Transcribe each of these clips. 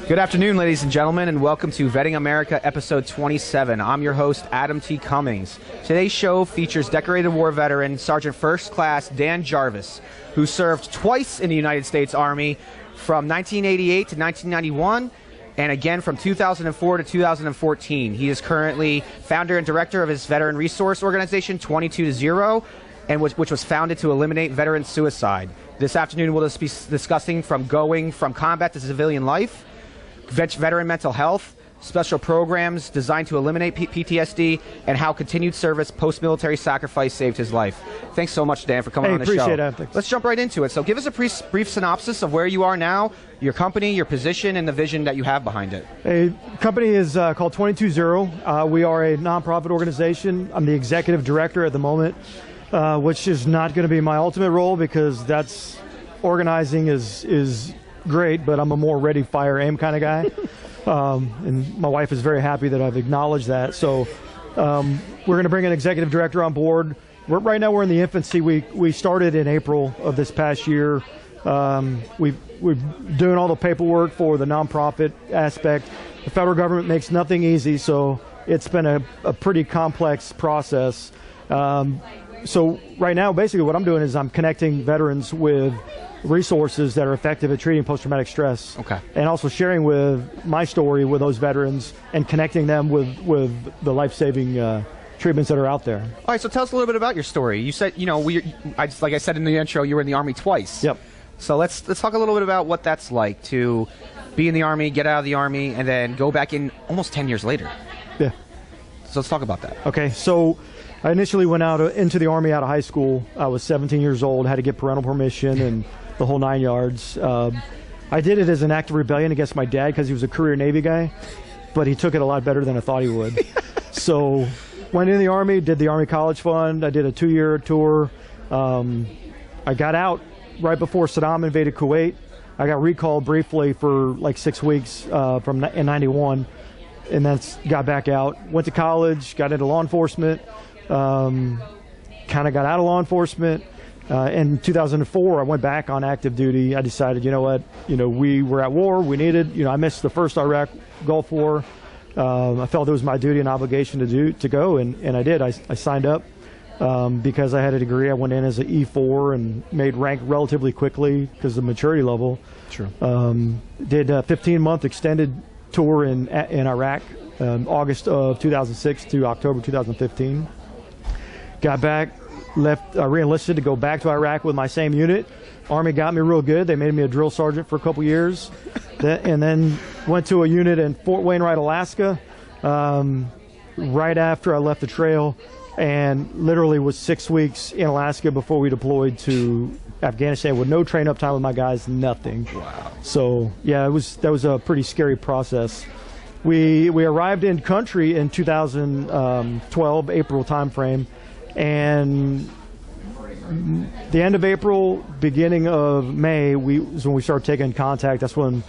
Good afternoon, ladies and gentlemen, and welcome to Vetting America, episode 27. I'm your host, Adam T. Cummings. Today's show features decorated war veteran Sergeant First Class Dan Jarvis, who served twice in the United States Army from 1988 to 1991, and again from 2004 to 2014. He is currently founder and director of his veteran resource organization, 22-0, and which was founded to eliminate veteran suicide. This afternoon, we'll just be discussing from going from combat to civilian life, veteran mental health, special programs designed to eliminate PTSD, and how continued service post-military sacrifice saved his life. Thanks so much, Dan, for coming on the show. Appreciate it. Let's jump right into it. So give us a brief synopsis of where you are now, your company, your position, and the vision that you have behind it. A company is called 22-0. We are a nonprofit organization. I'm the executive director at the moment, which is not going to be my ultimate role because that's organizing is great, but I'm a more ready, fire, aim kind of guy. And my wife is very happy that I've acknowledged that. So we're going to bring an executive director on board. Right now we're in the infancy. We started in April of this past year. We're doing all the paperwork for the nonprofit aspect. The federal government makes nothing easy, so it's been a pretty complex process. So right now, basically what I'm doing is I'm connecting veterans with resources that are effective at treating post-traumatic stress. Okay. And also sharing with my story with those veterans and connecting them with the life-saving treatments that are out there. All right, so tell us a little bit about your story. You said, like I said in the intro, you were in the Army twice. Yep. So let's talk a little bit about what that's like to be in the Army, get out of the Army, and then go back in almost 10 years later. Yeah. So let's talk about that. Okay, so I initially went out into the Army out of high school. I was 17 years old, had to get parental permission and the whole 9 yards. I did it as an act of rebellion against my dad because he was a career Navy guy, but he took it a lot better than I thought he would. So went in the Army, did the Army College Fund. I did a 2-year tour. I got out right before Saddam invaded Kuwait. I got recalled briefly for like 6 weeks in 91, and then got back out. Went to college, got into law enforcement, kind of got out of law enforcement. In 2004, I went back on active duty. I decided, you know what, we were at war. We needed, I missed the first Iraq Gulf War. I felt it was my duty and obligation to go, and I did. I signed up because I had a degree. I went in as an E4 and made rank relatively quickly because of the maturity level. Sure. Did a 15-month extended tour in Iraq, August of 2006 to October 2015. Got back. Left, re-enlisted to go back to Iraq with my same unit. Army got me real good. They made me a drill sergeant for a couple years. And then went to a unit in Fort Wainwright, Alaska, right after I left the trail, and literally was 6 weeks in Alaska before we deployed to Afghanistan with no train-up time with my guys, nothing. Wow. So, yeah, that was a pretty scary process. We arrived in country in 2012, April timeframe. And the end of April, beginning of May, was when we started taking contact. That's when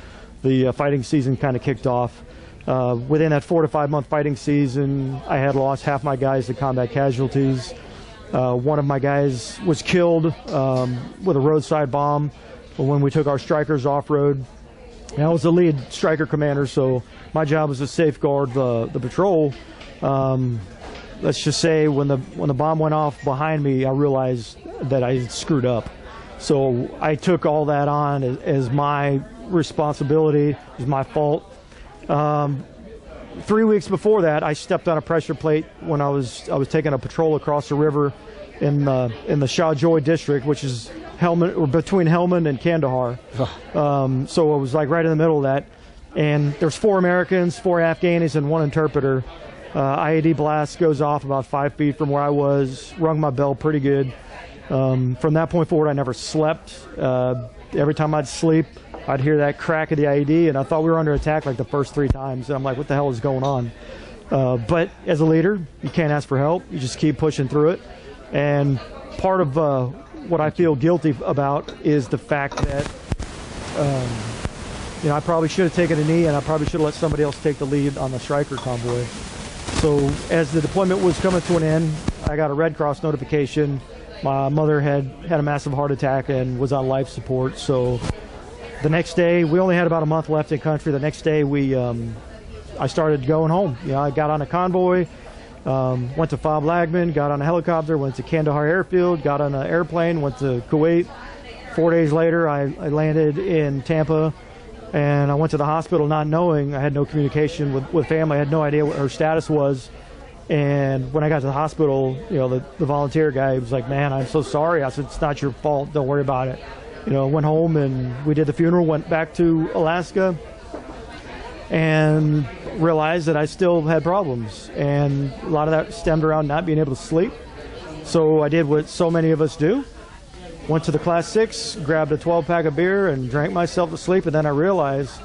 the fighting season kind of kicked off. Within that 4 to 5 month fighting season, I had lost half my guys to combat casualties. One of my guys was killed with a roadside bomb when we took our strikers off-road. And I was the lead striker commander, so my job was to safeguard the patrol. Let's just say when the bomb went off behind me, I realized that I screwed up. So I took all that on as my responsibility, as my fault. 3 weeks before that, I stepped on a pressure plate when I was taking a patrol across the river in the Shahjoy district, which is between Helmand and Kandahar. So it was like right in the middle of that. And there's 4 Americans, 4 Afghanis, and 1 interpreter. IED blast goes off about 5 feet from where I was, rung my bell pretty good. From that point forward, I never slept. Every time I'd sleep, I'd hear that crack of the IED, and I thought we were under attack like the first 3 times. And I'm like, what the hell is going on? But as a leader, you can't ask for help. You just keep pushing through it. And part of what I feel guilty about is the fact that I probably should have taken a knee, and I probably should have let somebody else take the lead on the striker convoy. So as the deployment was coming to an end, I got a Red Cross notification. My mother had a massive heart attack and was on life support. So The next day, we only had about a month left in country. The next day, I started going home. I got on a convoy, went to Fob Lagman, got on a helicopter, went to Kandahar Airfield, got on an airplane, went to Kuwait. 4 days later, I landed in Tampa, and I went to the hospital not knowing. I had no communication with family. I had no idea what her status was. And when I got to the hospital, the volunteer guy was like, "Man, I'm so sorry." I said, "It's not your fault. Don't worry about it." Went home and we did the funeral, went back to Alaska, and realized that I still had problems. And a lot of that stemmed around not being able to sleep. So I did what so many of us do. Went to the Class 6, grabbed a 12-pack of beer and drank myself to sleep. And then I realized,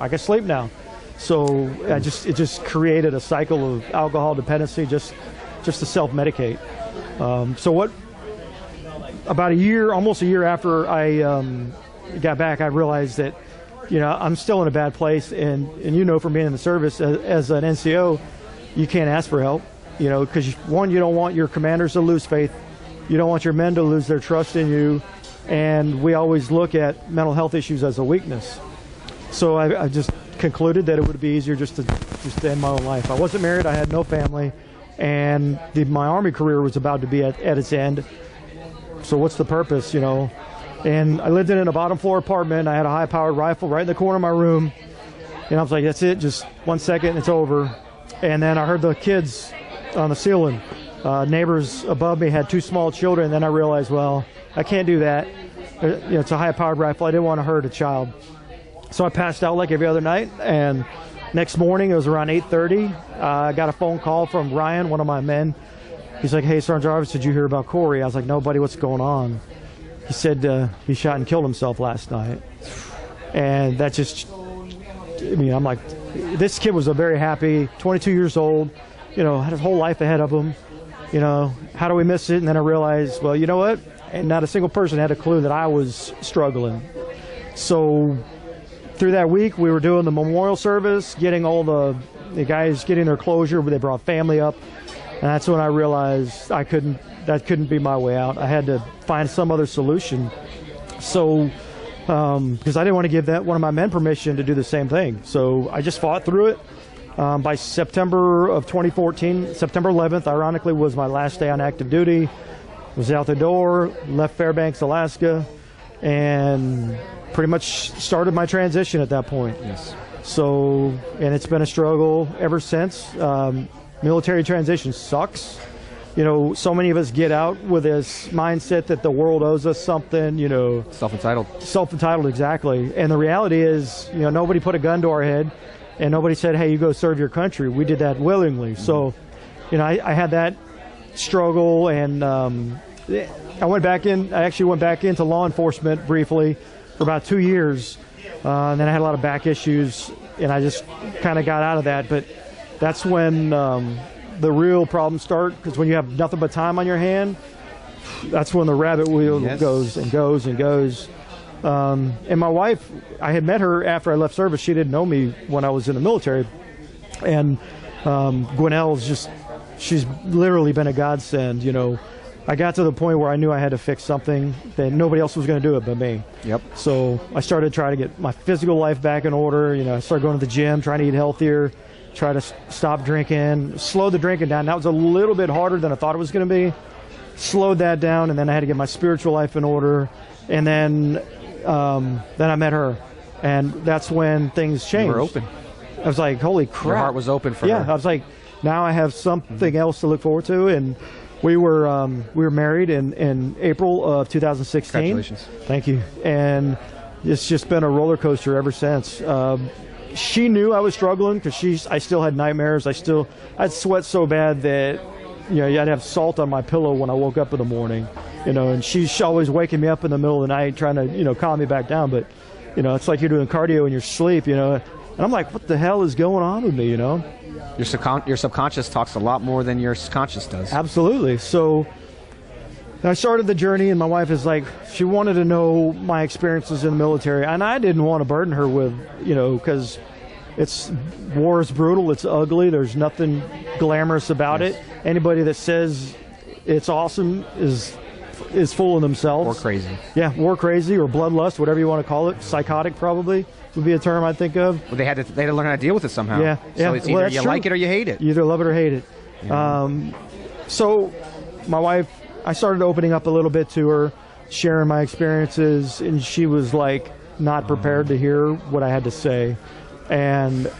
I can sleep now. So it just created a cycle of alcohol dependency just to self-medicate. About almost a year after I got back, I realized that, I'm still in a bad place. And from being in the service as an NCO, you can't ask for help, because one, you don't want your commanders to lose faith. You don't want your men to lose their trust in you. And we always look at mental health issues as a weakness. So I just concluded that it would be easier just to end my own life. I wasn't married. I had no family. And my Army career was about to be at its end. So what's the purpose, And I lived in a bottom floor apartment. I had a high-powered rifle right in the corner of my room. And I was like, that's it. Just 1 second, it's over. And then I heard the kids on the ceiling. Neighbors above me had 2 small children. And then I realized, well, I can't do that. It's a high-powered rifle. I didn't want to hurt a child. So I passed out like every other night. And next morning, it was around 8:30. I got a phone call from Ryan, one of my men. He's like, "Hey, Sergeant Jarvis, did you hear about Corey?" I was like, "No, buddy, what's going on?" He said he shot and killed himself last night. And that just, I'm like, this kid was a very happy, 22 years old, had his whole life ahead of him. How do we miss it? And then I realized, well, you know what? And not a single person had a clue that I was struggling. So through that week, we were doing the memorial service, getting all the guys getting their closure. They brought family up. And that's when I realized that couldn't be my way out. I had to find some other solution. So, because I didn't want to give one of my men permission to do the same thing. So I just fought through it. By September of 2014, September 11th, ironically, was my last day on active duty. Was out the door, left Fairbanks, Alaska, and pretty much started my transition at that point. Yes. So, and it's been a struggle ever since. Military transition sucks. So many of us get out with this mindset that the world owes us something, Self-entitled. Self-entitled, exactly. And the reality is, nobody put a gun to our head and nobody said, "Hey, you go serve your country." We did that willingly. Mm-hmm. So, I had that struggle, and I actually went back into law enforcement briefly for about 2 years. And then I had a lot of back issues, and I just kind of got out of that. But that's when the real problems start, because when you have nothing but time on your hand, that's when the rabbit wheel goes and goes and goes. And my wife, I had met her after I left service. She didn't know me when I was in the military. And Gwinnell's she's literally been a godsend. I got to the point where I knew I had to fix something, that nobody else was going to do it but me. Yep. So I started trying to get my physical life back in order. I started going to the gym, trying to eat healthier, try to stop drinking, slow the drinking down. That was a little bit harder than I thought it was going to be. Slowed that down, and then I had to get my spiritual life in order. And then I met her, and that's when things changed. You were open. I was like, holy crap. Your heart was open for her. Yeah, I was like, now I have something else to look forward to. And we were married in April of 2016. Congratulations. Thank you. And it's just been a roller coaster ever since. She knew I was struggling, because I still had nightmares. I'd sweat so bad that I'd have salt on my pillow when I woke up in the morning. And she's always waking me up in the middle of the night trying to calm me back down. But it's like you're doing cardio in your sleep. And I'm like, what the hell is going on with me? Your subconscious talks a lot more than your conscious does. Absolutely. So I started the journey, and my wife is like, she wanted to know my experiences in the military, and I didn't want to burden her with, because war is brutal, it's ugly, there's nothing glamorous about it. Anybody that says it's awesome is is full of themselves. War crazy. Yeah, war crazy or bloodlust, whatever you want to call it. Psychotic probably would be a term I think of. Well, they had to learn how to deal with it somehow. Yeah, So it's either you like it or you hate it. You either love it or hate it. Yeah. So my wife, I started opening up a little bit to her, sharing my experiences, and she was like not prepared to hear what I had to say. And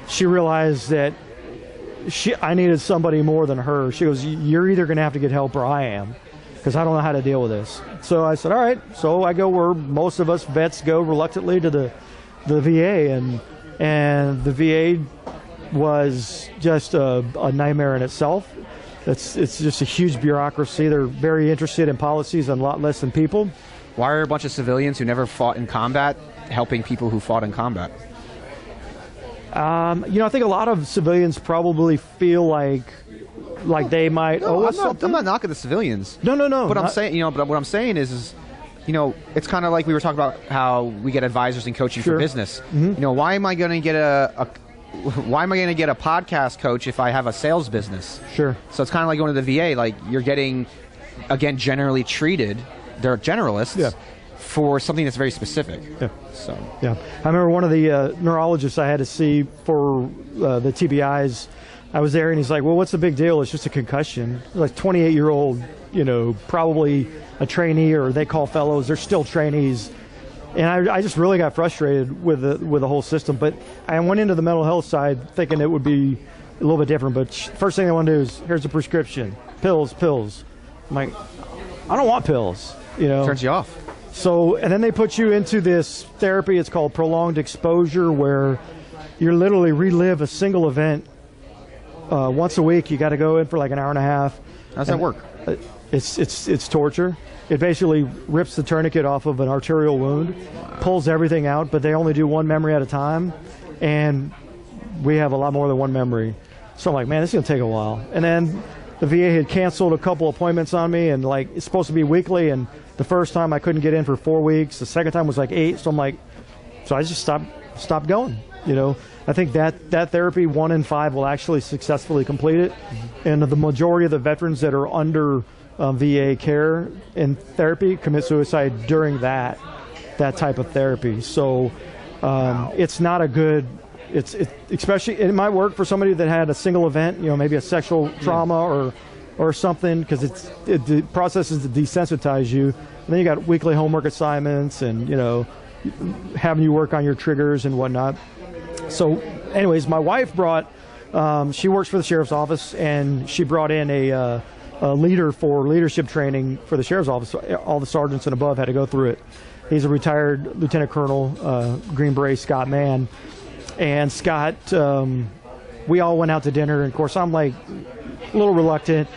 she realized that I needed somebody more than her. She goes, you're either going to have to get help or I am, because I don't know how to deal with this. So I said, all right. So I go where most of us vets go reluctantly, to the VA, and the VA was just a nightmare in itself. It's just a huge bureaucracy. They're very interested in policies and a lot less than people. Why are a bunch of civilians who never fought in combat helping people who fought in combat? I think a lot of civilians probably feel like they might owe us something. I'm not knocking the civilians. No. But I'm saying, but what I'm saying is, it's kind of like we were talking about how we get advisors and coaching for business. Mm-hmm. Why am I going to get a podcast coach if I have a sales business? Sure. So it's kind of like going to the VA. Like, you're getting, again, generally treated. They're generalists. Yeah. For something that's very specific. Yeah. So. Yeah. I remember one of the neurologists I had to see for the TBIs. I was there and he's like, well, what's the big deal? It's just a concussion. Like 28-year-old, probably a trainee, or they call fellows. They're still trainees. And I just really got frustrated with the whole system. But I went into the mental health side thinking it would be a little bit different. But first thing I want to do is, here's a prescription. Pills. I'm like, I don't want pills. Turns you off. So, and then they put you into this therapy. It's called prolonged exposure, where you literally relive a single event once a week. You got to go in for like an hour and a half. How's that work? It's torture. It basically rips the tourniquet off of an arterial wound, pulls everything out, but they only do one memory at a time, and we have a lot more than one memory. So I'm like, man, this is gonna take a while. And then the VA had canceled a couple appointments on me, and like, it's supposed to be weekly, and the first time I couldn't get in for 4 weeks. The second time was like 8. So I'm like, so I just stopped going. I think that therapy, 1 in 5 will actually successfully complete it. Mm-hmm. And the majority of the veterans that are under VA care and therapy commit suicide during that type of therapy. So it's not a good. Especially, it might work for somebody that had a single event, maybe a sexual trauma or something, because the process is to desensitize you. And then you got weekly homework assignments and, having you work on your triggers and whatnot. So anyways, my wife brought, she works for the sheriff's office, and she brought in a leader for leadership training for the sheriff's office. All the sergeants and above had to go through it. He's a retired Lieutenant Colonel, Green Beret Scott Mann. And Scott, we all went out to dinner, and of course I'm like a little reluctant.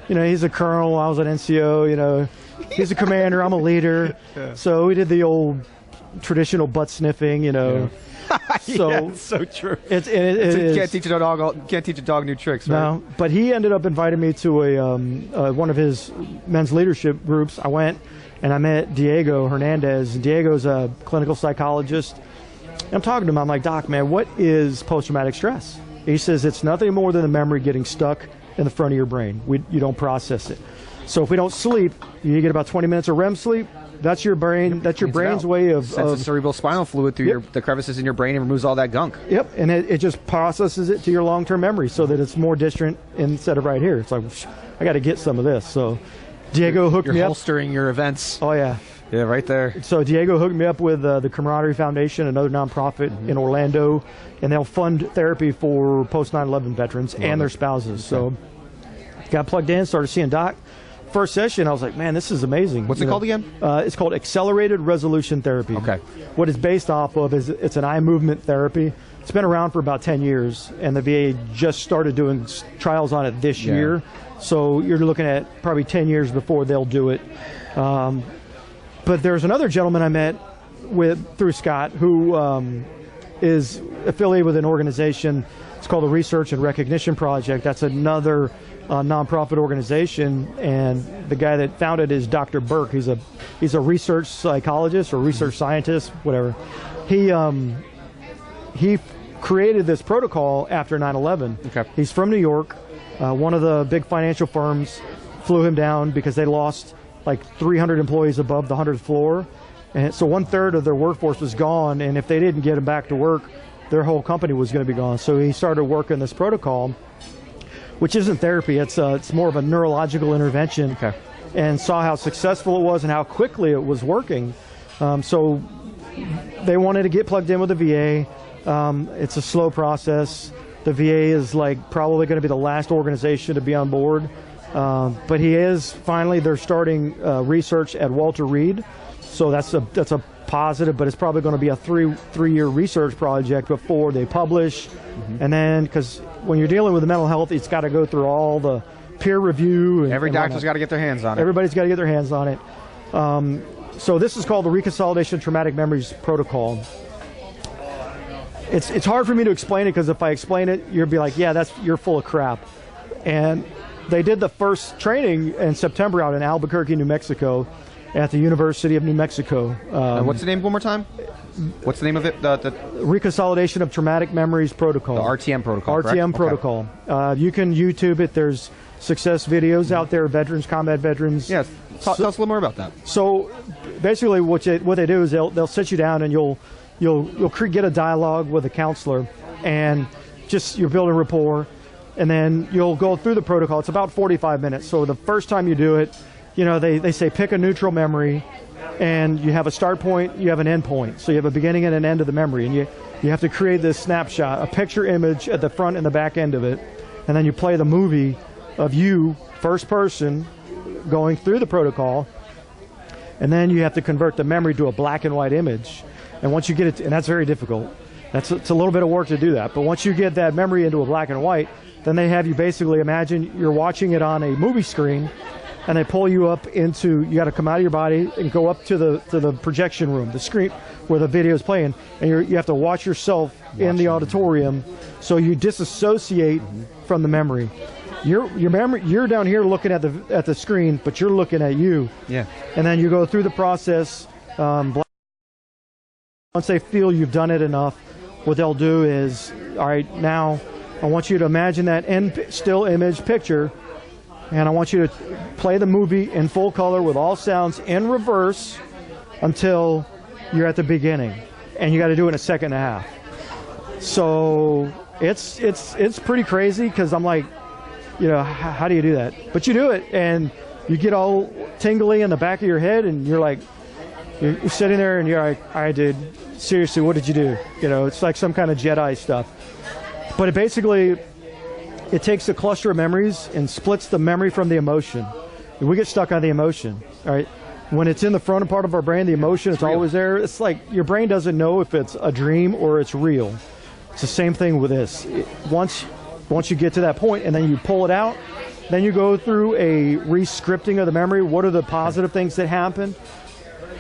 He's a colonel, I was an NCO, he's a commander, I'm a leader. Yeah. So we did the old traditional butt sniffing, Yeah. So yeah, it's so true. Can't teach a dog new tricks, right? No, but he ended up inviting me to one of his men's leadership groups. I went and I met Diego Hernandez. Diego's a clinical psychologist. I'm talking to him. I'm like, Doc, man, what is post-traumatic stress? He says it's nothing more than the memory getting stuck in the front of your brain. You don't process it. So if we don't sleep, you get about 20 minutes of REM sleep. That's your brain. That's your brain's way of sends the cerebral spinal fluid through the crevices in your brain and removes all that gunk. Yep, and it just processes it to your long-term memory so that it's more distant instead of right here. It's like, I got to get some of this. So Diego hooked me up. You're holstering your events. Oh yeah. Yeah, right there. So Diego hooked me up with the Camaraderie Foundation, another nonprofit in Orlando, and they'll fund therapy for post 9/11 veterans and their spouses. So got plugged in, started seeing Doc. First session, I was like, man, this is amazing. What's it called again? It's called Accelerated Resolution Therapy. Okay. What it's based off of is it's an eye movement therapy. It's been around for about 10 years, and the VA just started doing trials on it this year. So you're looking at probably 10 years before they'll do it. But there's another gentleman I met through Scott who is affiliated with an organization. It's called the Research and Recognition Project. That's another nonprofit organization, and the guy that founded is Dr. Burke. He's a research psychologist or research scientist, whatever. He created this protocol after 9/11. Okay. He's from New York. One of the big financial firms flew him down because they lost like 300 employees above the 100th floor. And so 1/3 of their workforce was gone, and if they didn't get them back to work, their whole company was going to be gone. So he started working this protocol, which isn't therapy. It's more of a neurological intervention, Okay. and saw how successful it was and how quickly it was working. So they wanted to get plugged in with the VA. It's a slow process. The VA is like probably going to be the last organization to be on board. But they're starting research at Walter Reed. So that's a positive, but it's probably going to be a three-year research project before they publish. And then, because when you're dealing with mental health, it's got to go through all the peer review. Every doctor's got to get their hands on it. Everybody's got to get their hands on it. So this is called the Reconsolidation of Traumatic Memories Protocol. It's hard for me to explain it, because if I explain it, you'll be like, yeah, you're full of crap. And they did the first training in September out in Albuquerque, New Mexico, at the University of New Mexico. What's the name one more time? What's the name of it? The Reconsolidation of Traumatic Memories Protocol. The RTM protocol, RTM correct? protocol. Okay. You can YouTube it. There's success videos out there, veterans, combat veterans. Yeah, tell us a little more about that. So basically what they do is they'll sit you down, and you'll get a dialogue with a counselor, and you're building rapport, and then you'll go through the protocol. It's about 45 minutes. So the first time you do it, they say pick a neutral memory, and you have a start point, you have an end point. So you have a beginning and an end of the memory, and you have to create this snapshot, a picture image at the front and the back end of it, and then you play the movie of you, first person, going through the protocol, and then you have to convert the memory to a black and white image. And once you get it, and that's very difficult. It's a little bit of work to do that. But once you get that memory into a black and white, then they have you basically imagine you're watching it on a movie screen, and they pull you up into, you got to come out of your body and go up to the projection room, the screen where the video is playing, and you have to watch yourself in the auditorium, so you disassociate from the memory. You're down here looking at the screen, but you're looking at you. Yeah. And then you go through the process. Once they feel you've done it enough, what they'll do is, all right, now I want you to imagine that end still image picture, and I want you to play the movie in full color with all sounds in reverse until you're at the beginning, and you got to do it in a second and a half. So it's pretty crazy, because I'm like, how do you do that? But you do it, and you get all tingly in the back of your head, and you're like, you're sitting there, and you're like, all right, dude, seriously, what did you do? It's like some kind of Jedi stuff. But it takes the cluster of memories and splits the memory from the emotion. And we get stuck on the emotion, all right? When it's in the front part of our brain, the emotion is always there. It's like your brain doesn't know if it's a dream or it's real. It's the same thing with this. Once you get to that point, and then you pull it out, then you go through a re-scripting of the memory. What are the positive things that happen?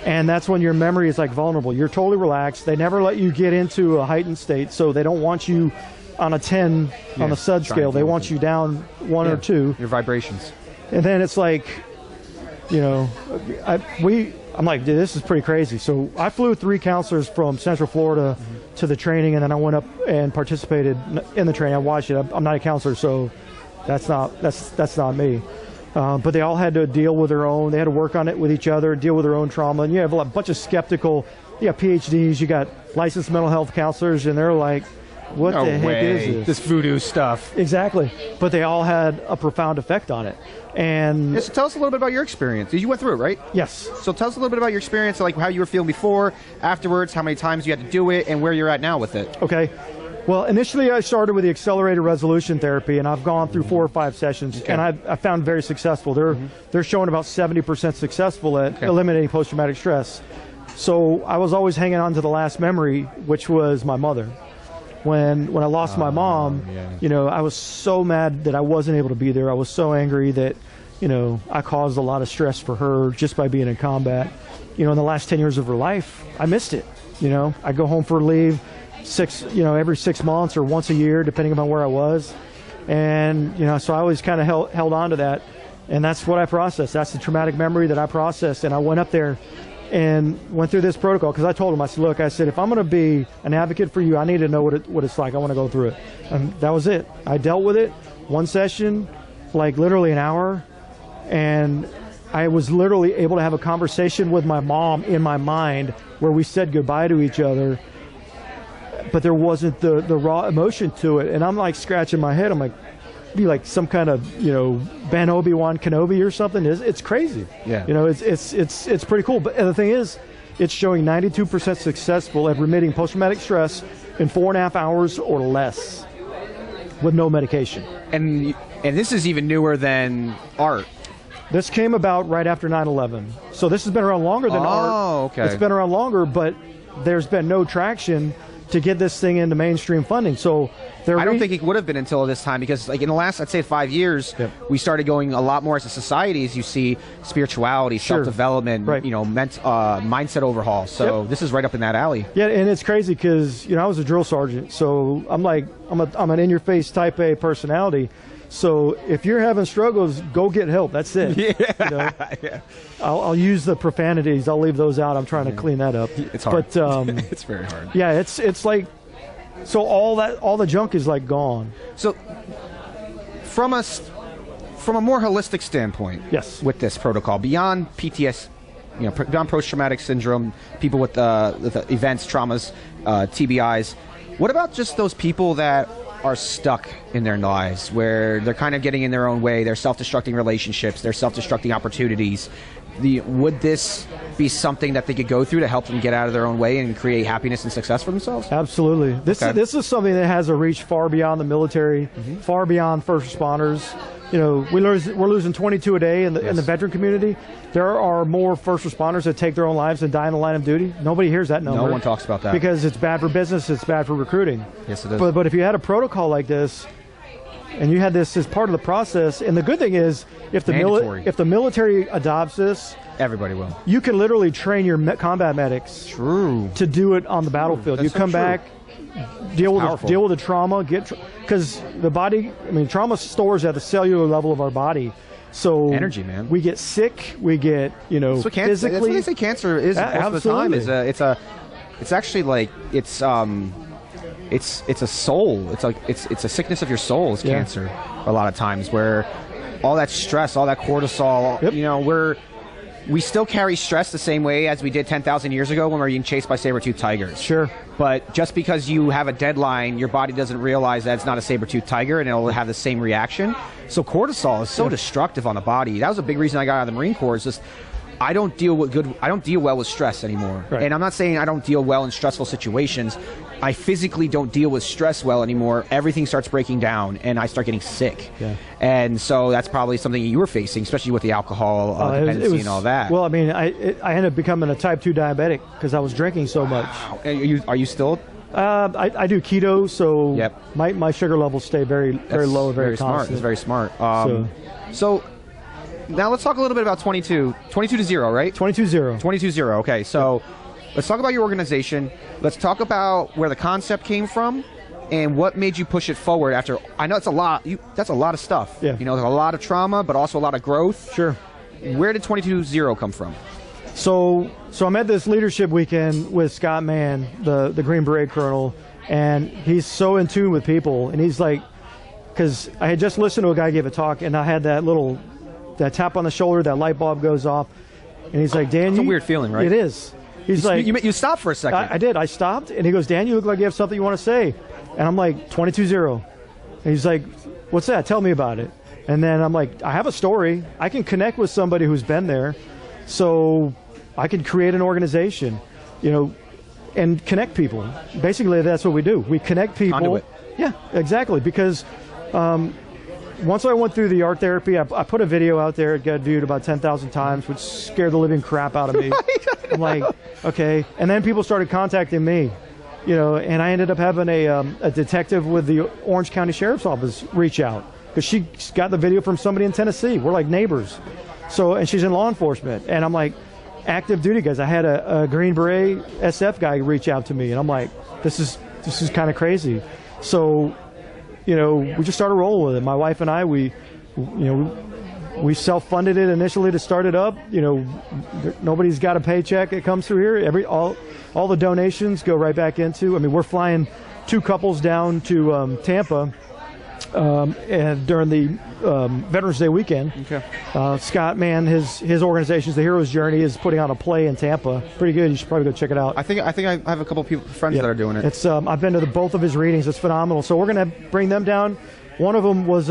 And that's when your memory is like vulnerable. You're totally relaxed. They never let you get into a heightened state, so they don't want you on a 10 on the SUD scale. They want you down 1 or 2. Your vibrations. And then it's like, I'm like, dude, this is pretty crazy. So I flew 3 counselors from Central Florida to the training, and then I went up and participated in the training. I watched it. I'm not a counselor, so that's not me. But they all had to deal with their own. They had to work on it with each other, deal with their own trauma. And you have a bunch of skeptical. You got PhDs. You got licensed mental health counselors, and they're like, "What the heck is this? This voodoo stuff." Exactly. But they all had a profound effect on it. And so tell us a little bit about your experience. You went through it, right? Yes. So tell us a little bit about your experience, like how you were feeling before, afterwards, how many times you had to do it, and where you're at now with it. Okay. Well, initially I started with the accelerated resolution therapy, and I've gone through 4 or 5 sessions, and I found very successful. They're showing about 70% successful at eliminating post-traumatic stress. So I was always hanging on to the last memory, which was my mother. When I lost my mom, I was so mad that I wasn't able to be there. I was so angry that, I caused a lot of stress for her just by being in combat. In the last 10 years of her life, I missed it. I go home for leave. Every 6 months or once a year, depending upon where I was. And, so I always kind of held on to that. And that's what I processed. That's the traumatic memory that I processed. And I went up there and went through this protocol, because I told him, I said, if I'm going to be an advocate for you, I need to know what it's like. I want to go through it. And that was it. I dealt with it. 1 session, like literally an hour. And I was literally able to have a conversation with my mom in my mind where we said goodbye to each other, but there wasn't the raw emotion to it. And I'm like scratching my head. I'm like, be like some kind of, you know, Ben Obi-Wan Kenobi or something. It's crazy. Yeah. You know, it's pretty cool. But the thing is, it's showing 92% successful at remitting post-traumatic stress in 4.5 hours or less with no medication. And this is even newer than art. This came about right after 9/11. So this has been around longer than art. Oh, okay. It's been around longer, but there's been no traction to get this thing into mainstream funding. So I don't think it would have been until this time, because like in the last, I'd say 5 years, we started going a lot more as a society, as you see spirituality, self-development, right. You know, mindset overhaul. So this is right up in that alley. Yeah, and it's crazy because, you know, I was a drill sergeant, so I'm an in-your-face type A personality. So if you're having struggles, go get help. That's it. Yeah. You know? I'll use the profanities. I'll leave those out. I'm trying to clean that up. It's hard. But it's very hard. Yeah, it's like, so all the junk is like gone. So from a more holistic standpoint, yes, with this protocol, beyond PTSD, you know, beyond post-traumatic syndrome, people with the events, traumas, TBIs, what about just those people that are stuck in their lives, where they're kind of getting in their own way, they're self-destructing relationships, they're self-destructing opportunities? Would this be something that they could go through to help them get out of their own way and create happiness and success for themselves? Absolutely. This is something that has a reach far beyond the military, far beyond first responders. You know, we're losing 22 a day in the veteran community. There are more first responders that take their own lives and die in the line of duty. Nobody hears that number. No one talks about that. Because it's bad for business, it's bad for recruiting. Yes, it is. But if you had a protocol like this, and you had this as part of the process, and the good thing is, if the military adopts this, everybody will. You can literally train your combat medics to do it on the battlefield. You come back, deal with the trauma, because the body, I mean, trauma stores at the cellular level of our body. So energy, man. We get sick. We get, you know, physically. That's what they say cancer is most of the time. It's actually like it's a soul. It's a sickness of your soul. Is cancer a lot of times, where all that stress, all that cortisol. You know, we still carry stress the same way as we did 10,000 years ago when we were being chased by saber-toothed tigers. Sure. But just because you have a deadline, your body doesn't realize that it's not a saber-toothed tiger, and it'll have the same reaction. So cortisol is so destructive on the body. That was a big reason I got out of the Marine Corps. Is just I don't deal well with stress anymore. Right. And I'm not saying I don't deal well in stressful situations. I physically don't deal with stress well anymore. Everything starts breaking down, and I start getting sick. Yeah. And so that's probably something you were facing, especially with the alcohol dependency and all that. Well, I mean, I ended up becoming a type 2 diabetic because I was drinking so much. Wow. Are you still? I do keto, so my sugar levels stay very low and very smart. It's very smart. So now let's talk a little bit about 22 to 0, right? 22-0. 22-0. Okay, so let's talk about your organization. Let's talk about where the concept came from and what made you push it forward after. I know it's a lot. That's a lot of stuff. Yeah. You know, there's a lot of trauma, but also a lot of growth. Sure. Where did 22-0 come from? So I'm at this leadership weekend with Scott Mann, the Green Beret Colonel, and he's so in tune with people. And he's like, because I had just listened to a guy give a talk, and I had that tap on the shoulder, that light bulb goes off, and he's like, Dan, it's a weird feeling, right? It is. He's like, you stopped for a second. I did. I stopped, and he goes, Dan, you look like you have something you want to say. And I'm like, 22-0. And he's like, what's that? Tell me about it. And then I'm like, I have a story. I can connect with somebody who's been there, so I can create an organization, you know, and connect people. Basically, that's what we do. We connect people. Conduit. Yeah, exactly. Because once I went through the art therapy, I put a video out there. It got viewed about 10,000 times, which scared the living crap out of me. I'm like, okay. And then people started contacting me, you know, and I ended up having a detective with the Orange County Sheriff's Office reach out because she got the video from somebody in Tennessee. We're like neighbors. So, and she's in law enforcement. And I'm like, active duty guys. I had a Green Beret SF guy reach out to me, and I'm like, this is kind of crazy. So, you know, we just started rolling with it. My wife and I, we self-funded it initially to start it up. You know, nobody's got a paycheck that comes through here. All the donations go right back into. I mean, we're flying 2 couples down to Tampa and during the Veterans Day weekend. Okay. Scott, man, his organization's The Hero's Journey is putting on a play in Tampa. Pretty good. You should probably go check it out. I think I have a couple of friends that are doing it. It's I've been to both of his readings. It's phenomenal. So we're going to bring them down. One of them was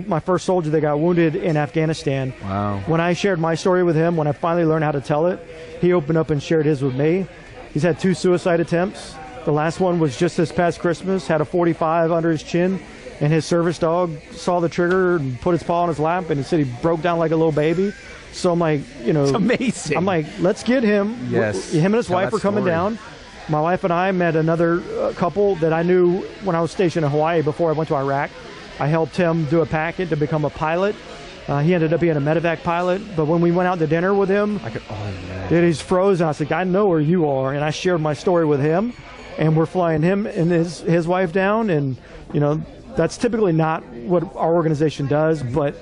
my first soldier that got wounded in Afghanistan. Wow. When I shared my story with him, when I finally learned how to tell it, he opened up and shared his with me. He's had 2 suicide attempts. The last one was just this past Christmas, had a .45 under his chin, and his service dog saw the trigger and put his paw on his lap, and he said he broke down like a little baby. So I'm like, it's amazing. I'm like, let's get him. Yes. Him and his wife are coming down. My wife and I met another couple that I knew when I was stationed in Hawaii before I went to Iraq. I helped him do a packet to become a pilot. He ended up being a medevac pilot, but when we went out to dinner with him, dude, he's frozen. I said, I know where you are, and I shared my story with him, and we're flying him and his wife down, and that's typically not what our organization does, but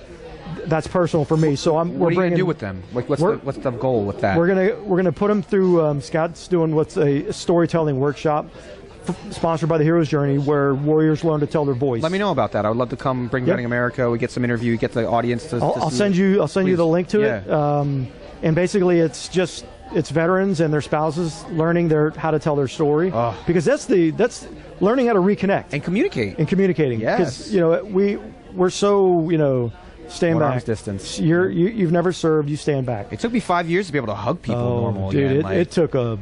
that's personal for me. So what are you going to do with them? Like, what's the goal with that? We're gonna put them through. Scott's doing what's a storytelling workshop, sponsored by the Hero's Journey, where warriors learn to tell their voice. Let me know about that. I would love to come bring Vetting America. We get some interview, get the audience to. I'll send you the link to it. And basically, it's veterans and their spouses learning how to tell their story, because that's learning how to reconnect and communicate. Yes. Because we're so staying back. Arm's distance. You've never served. You stand back. It took me 5 years to be able to hug people normal dude, again. It took a.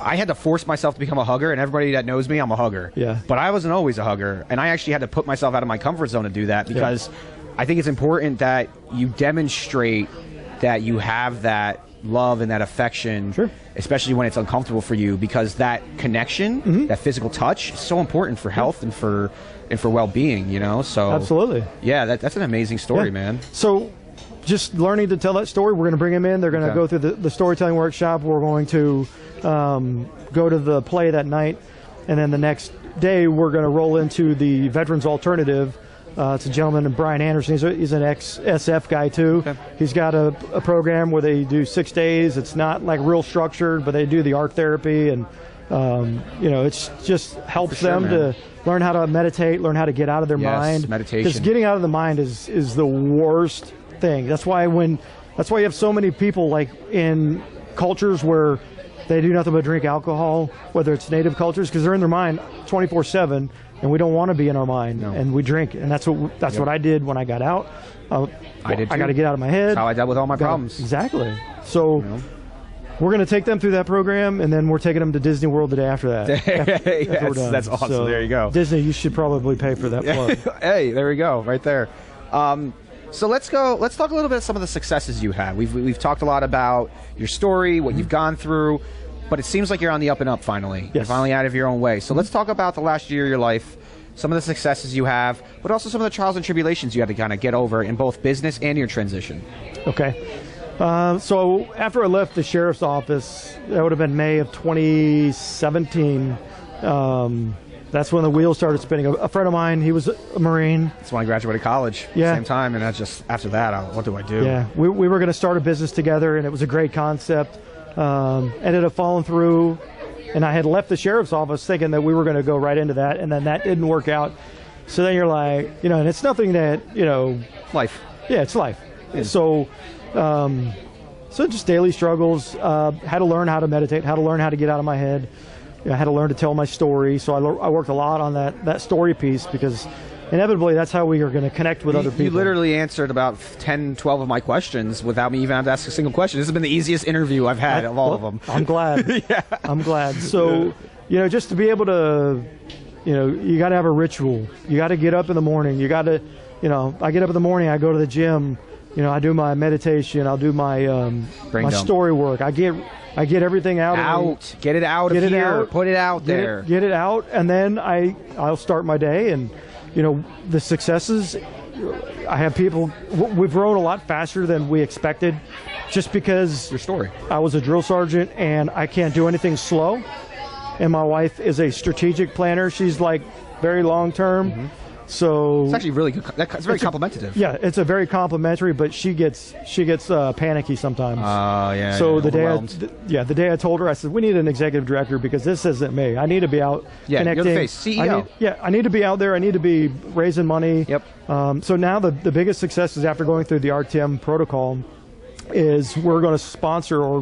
I had to force myself to become a hugger, and everybody that knows me, I'm a hugger. Yeah. But I wasn't always a hugger, and I actually had to put myself out of my comfort zone to do that, because I think it's important that you demonstrate that you have that love and that affection, especially when it's uncomfortable for you, because that connection, that physical touch, is so important for health and for well-being. So absolutely, that's an amazing story, man. So just learning to tell that story, we're going to bring them in. They're going to go through the storytelling workshop. We're going to go to the play that night, and then the next day we're going to roll into the Veterans Alternative. It's a gentleman named Brian Anderson. He's an ex-SF guy too. Okay. He's got a program where they do 6 days. It's not like real structured, but they do the art therapy, and it's just helps them to learn how to meditate, learn how to get out of their mind. Meditation. Because getting out of the mind is the worst thing. That's why you have so many people like in cultures where they do nothing but drink alcohol, whether it's native cultures, because they're in their mind 24/7, and we don't want to be in our mind, and we drink. And that's what I did when I got out. I got to get out of my head. That's how I dealt with all my problems. Exactly. So we're going to take them through that program, and then we're taking them to Disney World the day after that. That's awesome. So there you go. Disney, you should probably pay for that plug. Hey, there we go, right there. So let's talk a little bit of some of the successes you had. We've talked a lot about your story, what you've gone through, but it seems like you're on the up and up finally. Yes. You're finally out of your own way. So let's talk about the last year of your life, some of the successes you have, but also some of the trials and tribulations you had to kind of get over in both business and your transition. Okay. So after I left the sheriff's office, that would have been May of 2017. That's when the wheels started spinning. A friend of mine, he was a Marine. That's when I graduated college. Yeah. Same time, and that's just after that, what do I do? Yeah, we were going to start a business together, and it was a great concept. Ended up falling through, and I had left the sheriff's office thinking that we were going to go right into that, and then that didn't work out. So then you're like, and it's nothing that, Life. Yeah, it's life. Yeah. So just daily struggles. Had to learn how to meditate, how to learn how to get out of my head. I had to learn to tell my story. So I worked a lot on that story piece, because inevitably that's how we are going to connect with other people. You literally answered about 10, 12 of my questions without me even having to ask a single question. This has been the easiest interview I've had of all of them. I'm glad. Yeah. I'm glad. So, just to be able to, you got to have a ritual. You got to get up in the morning. You got to, I get up in the morning, I go to the gym, I do my meditation, I'll do my story work. I get everything out. Get it out of here. Put it out there. Get it out, and then I'll start my day. And the successes, I have people. We've grown a lot faster than we expected, just because your story. I was a drill sergeant, and I can't do anything slow. And my wife is a strategic planner. She's like very long term. Mm-hmm. So it's actually really good. It's very complimentary. Yeah, it's a very complimentary, but she gets panicky sometimes. Yeah. So yeah, the day I told her, I said, we need an executive director because this isn't me. I need to be out connecting. You're the face, CEO. I need to be out there. I need to be raising money. Yep. So now the biggest success is after going through the RTM protocol is we're going to sponsor or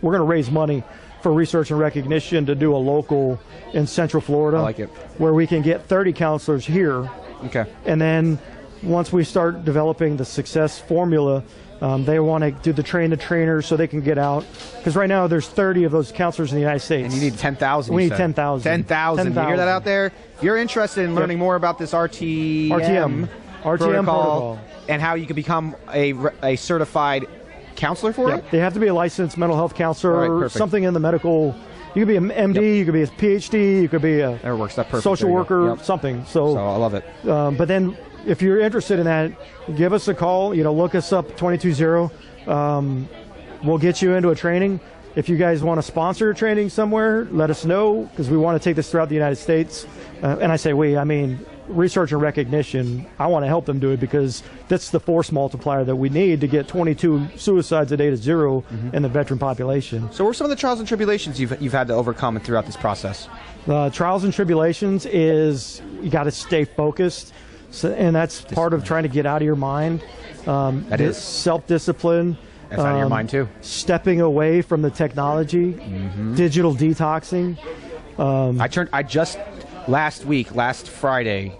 we're going to raise money for research and recognition to do a local in Central Florida. I like it. Where we can get 30 counselors here. Okay. And then once we start developing the success formula, they want to do the train-the-trainer so they can get out. Because right now there's 30 of those counselors in the United States. And you need 10,000. We need 10,000. 10,000. You hear that out there? If you're interested in learning more about this RTM protocol and how you can become a certified counselor for it? They have to be a licensed mental health counselor, something in the medical. You could be an MD, you could be a PhD, you could be a social worker, something. So I love it. But then if you're interested in that, give us a call. Look us up, 220. We'll get you into a training. If you guys want to sponsor training somewhere, let us know because we want to take this throughout the United States. And I say we, I mean research and recognition. I want to help them do it because that's the force multiplier that we need to get 22 suicides a day to zero in the veteran population. So what are some of the trials and tribulations you've had to overcome throughout this process? Trials and tribulations is you got to stay focused, and that's part of trying to get out of your mind. That is self-discipline. That's out of your mind too. Stepping away from the technology, digital detoxing. I just last Friday,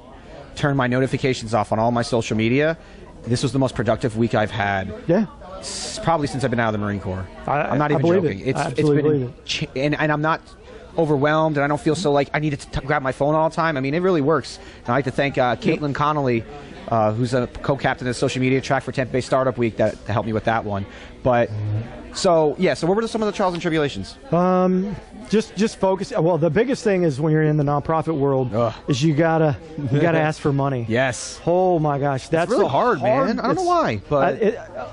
turned my notifications off on all my social media. This was the most productive week I've had. Yeah. Probably since I've been out of the Marine Corps. I'm not even joking. It's been, and I'm not overwhelmed, and I don't feel so like I need to grab my phone all the time. I mean, it really works. And I'd like to thank Caitlin Connolly, who's a co-captain of the social media track for Tampa Bay Startup Week, that helped me with that one. But so what were some of the trials and tribulations? Just focus. Well, the biggest thing is when you're in the nonprofit world is you gotta ask for money. Yes. Oh my gosh, that's really hard, man. I don't know why, but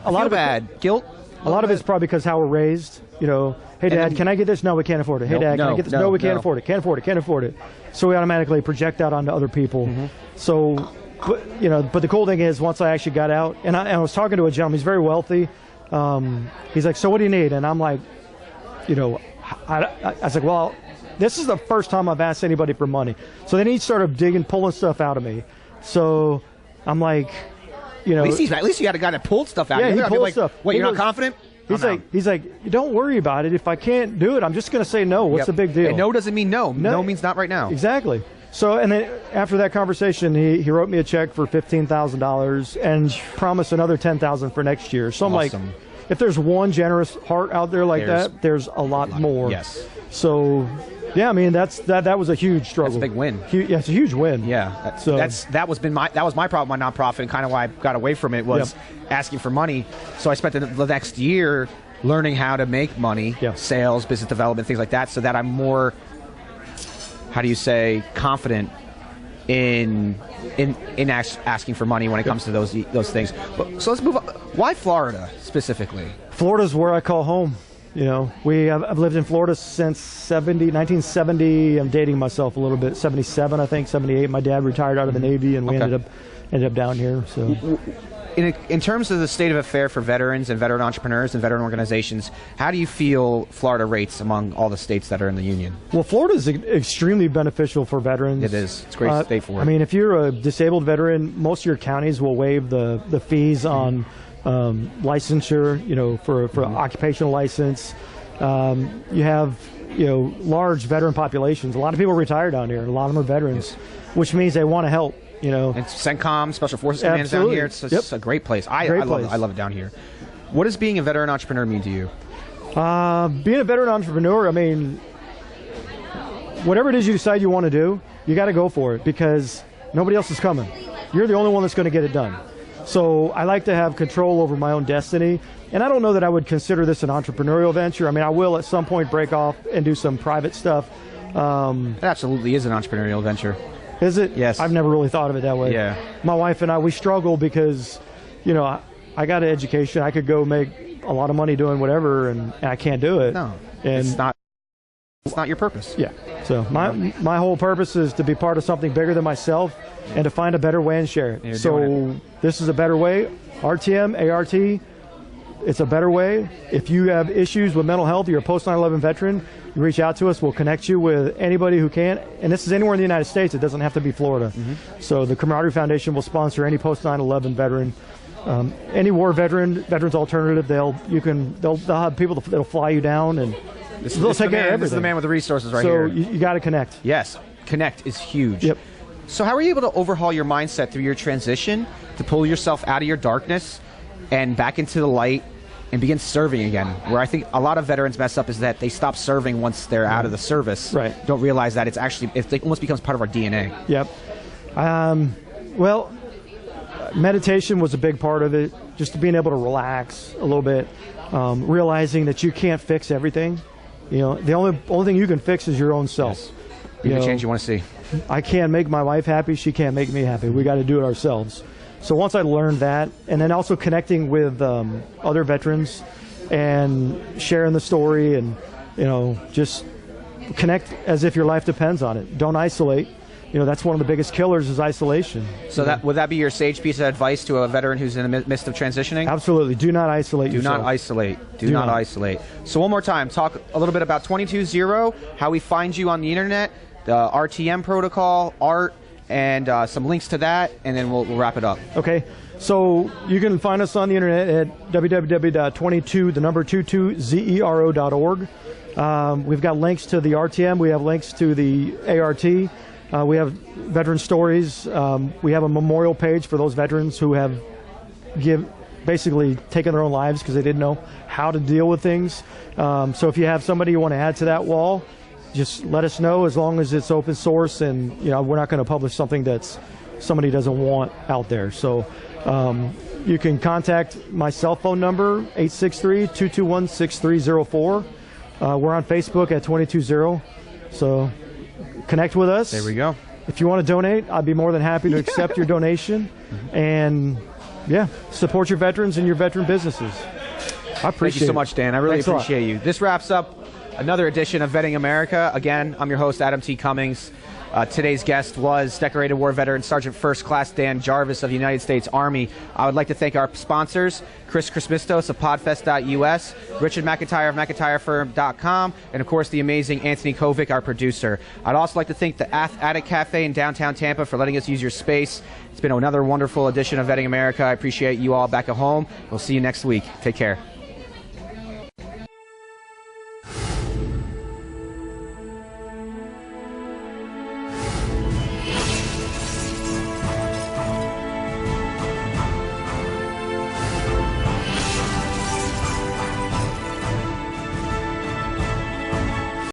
a lot of guilt. A lot of it's probably because how we're raised. Hey Dad, can I get this? No, we can't afford it. Hey Dad, can I get this? No, we can't afford it. Can't afford it. Can't afford it. So we automatically project that onto other people. So, but the cool thing is once I actually got out, and I was talking to a gentleman. He's very wealthy. He's like, so what do you need? And I'm like, I was like, well, this is the first time I've asked anybody for money. So then he started pulling stuff out of me. So I'm like, at least you got a guy that pulled stuff out. Yeah, he pulled stuff. What, you're not confident? He's like, don't worry about it. If I can't do it, I'm just going to say no. What's the big deal? And no doesn't mean no. No means not right now. Exactly. So, and then after that conversation, he wrote me a check for $15,000 and promised another $10,000 for next year. So I'm like, if there's one generous heart out there like that, there's a lot more. Yes. So, yeah, I mean that was a huge struggle. That's a big win. Yeah, it's a huge win. Yeah. That was my problem with my nonprofit, and kind of why I got away from it was asking for money. So I spent the next year learning how to make money, sales, business development, things like that, so that I'm more, how do you say, confident in asking for money when it comes to those things. So let's move on. Why Florida specifically? Florida's where I call home. I've lived in Florida since 1970. I'm dating myself a little bit. 77, I think, 78. My dad retired out of the Navy, and we ended up down here. So, in terms of the state of affair for veterans and veteran entrepreneurs and veteran organizations, how do you feel Florida rates among all the states that are in the union? Well, Florida is extremely beneficial for veterans. It is. It's a great state for it. I mean, if you're a disabled veteran, most of your counties will waive the fees on licensure, for occupational license. You have, large veteran populations. A lot of people retire down here. A lot of them are veterans, which means they want to help. And CENTCOM, Special Forces Command down here. It's just a great place. I love it down here. What does being a veteran entrepreneur mean to you? Being a veteran entrepreneur, I mean, whatever it is you decide you want to do, you got to go for it because nobody else is coming. You're the only one that's going to get it done. So I like to have control over my own destiny. And I don't know that I would consider this an entrepreneurial venture. I mean, I will at some point break off and do some private stuff. It absolutely is an entrepreneurial venture. Is it? Yes. I've never really thought of it that way. Yeah. My wife and I, we struggle because, I got an education. I could go make a lot of money doing whatever, and I can't do it. No, and it's not. not your purpose. Yeah. So my whole purpose is to be part of something bigger than myself and to find a better way and share it. So this is a better way. RTM, ART, it's a better way. If you have issues with mental health, you're a post 9/11 veteran, you reach out to us. We'll connect you with anybody who can. And this is anywhere in the United States. It doesn't have to be Florida. So the Camaraderie Foundation will sponsor any post 9/11 veteran. Any war veteran, Veterans Alternative, they'll have people that'll fly you down, and they'll take care of everything. This is the man with the resources right here. So you got to connect. Yes, connect is huge. Yep. So how were you able to overhaul your mindset through your transition to pull yourself out of your darkness and back into the light and begin serving again? Where I think a lot of veterans mess up is that they stop serving once they're out of the service. Right. Don't realize that it almost becomes part of our DNA. Yep. Well, meditation was a big part of it, just being able to relax a little bit, realizing that you can't fix everything. You know, the only thing you can fix is your own self. Yes. Be the change you want to see. I can't make my wife happy. She can't make me happy. We got to do it ourselves. So once I learned that, and then also connecting with other veterans and sharing the story, and just connect as if your life depends on it. Don't isolate. That's one of the biggest killers is isolation. So would that be your sage piece of advice to a veteran who's in the midst of transitioning? Absolutely. Do not isolate yourself. Do not isolate. Do not isolate. So one more time, talk a little bit about 22-0, how we find you on the internet, the RTM protocol, ART, and some links to that, and then we'll wrap it up. Okay. So you can find us on the internet at www.22zero.org. We've got links to the RTM. We have links to the ART. We have veteran stories. We have a memorial page for those veterans who have basically taken their own lives because they didn't know how to deal with things. So if you have somebody you want to add to that wall, just let us know, as long as it's open source, and we're not going to publish something that's somebody doesn't want out there. So you can contact my cell phone number, 863-221-6304. We're on Facebook at 22-0. So connect with us. There we go. If you want to donate, I'd be more than happy to accept your donation. And support your veterans and your veteran businesses. I appreciate it. Thank you so much, Dan. I really appreciate you. This wraps up another edition of Vetting America. Again, I'm your host, Adam T. Cummings. Today's guest was decorated war veteran Sergeant First Class Dan Jarvis of the United States Army. I would like to thank our sponsors, Chris Chrismistos of podfest.us, Richard McIntyre of McIntyreFirm.com, and of course the amazing Anthony Kovic, our producer. I'd also like to thank the Attic Cafe in downtown Tampa for letting us use your space. It's been another wonderful edition of Vetting America. I appreciate you all back at home. We'll see you next week. Take care.